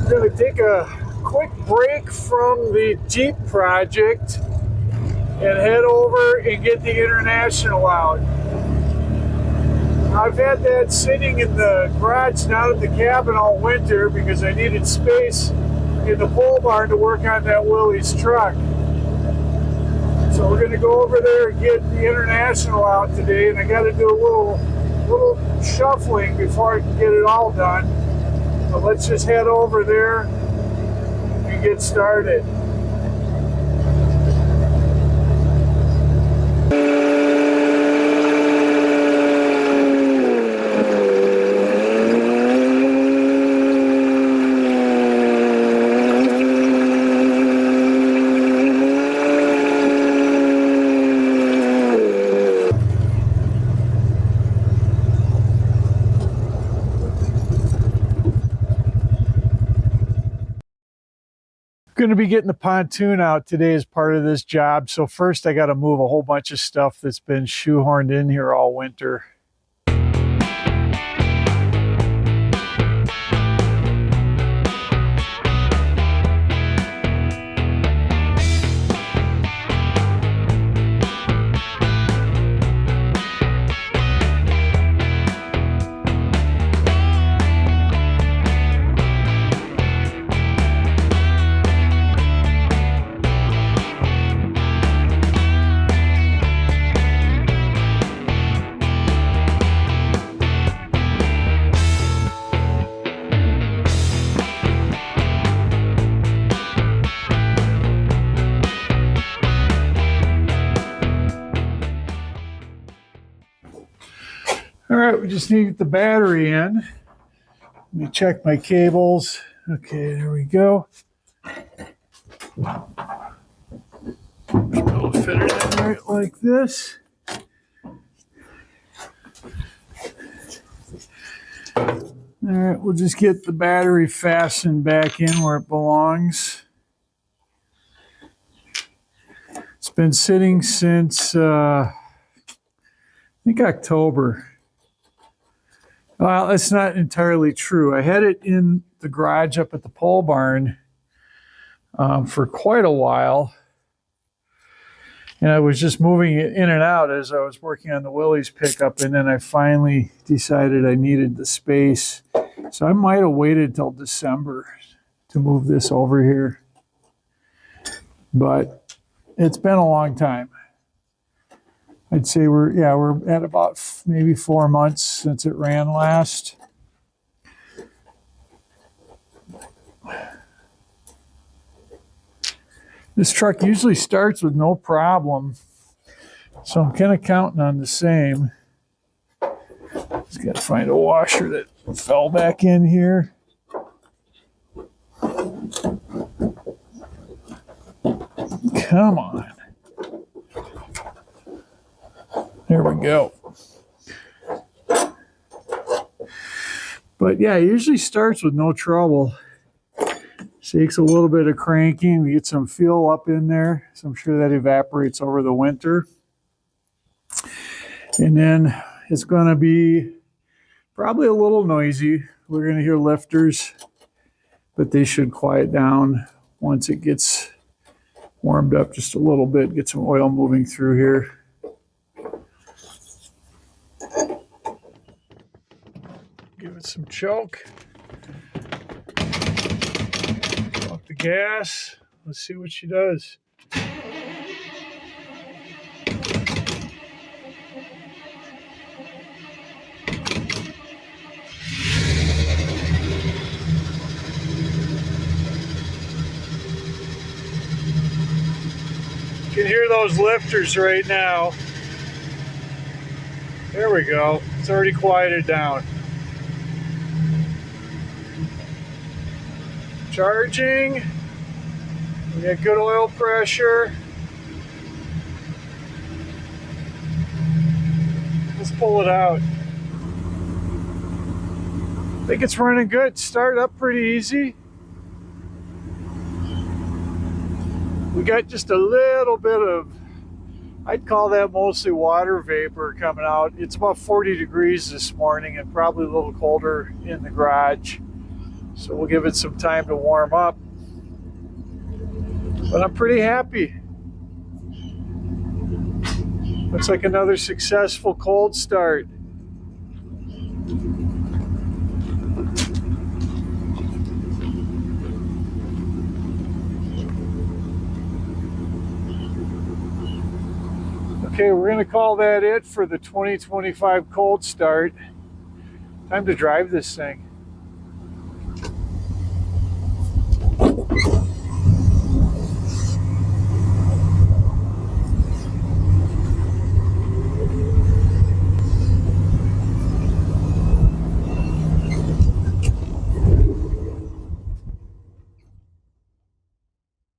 I'm going to take a quick break from the Jeep project and head over and get the International out. I've had that sitting in the garage down at the cabin all winter because I needed space in the pole barn to work on that Willys truck. So we're going to go over there and get the International out today, and I got to do a little shuffling before I can get it all done. So let's just head over there and get started. Going to be getting the pontoon out today as part of this job. So first I got to move a whole bunch of stuff that's been shoehorned in here all winter. All right, we just need to get the battery in. Let me check my cables. Okay, there we go. Just be able to fit it in right like this. All right, we'll just get the battery fastened back in where it belongs. It's been sitting since, I think October. Well, that's not entirely true. I had it in the garage up at the pole barn for quite a while. And I was just moving it in and out as I was working on the Willys pickup. And then I finally decided I needed the space. So I might have waited till December to move this over here. But it's been a long time. I'd say we're at about maybe 4 months since it ran last. This truck usually starts with no problem, so I'm kind of counting on the same. Just got to find a washer that fell back in here. Come on. There we go. But yeah, it usually starts with no trouble. Takes a little bit of cranking to get some fuel up in there. So I'm sure that evaporates over the winter. And then it's going to be probably a little noisy. We're going to hear lifters, but they should quiet down once it gets warmed up just a little bit, get some oil moving through here. Give it some choke. Off the gas. Let's see what she does. You can hear those lifters right now. There we go. It's already quieted down. Charging. We got good oil pressure. Let's pull it out. I think it's running good. Start up pretty easy. We got just a little bit of, I'd call that mostly water vapor coming out. It's about 40 degrees this morning and probably a little colder in the garage. So we'll give it some time to warm up. But I'm pretty happy. Looks like another successful cold start. Okay, we're going to call that it for the 2025 cold start. Time to drive this thing.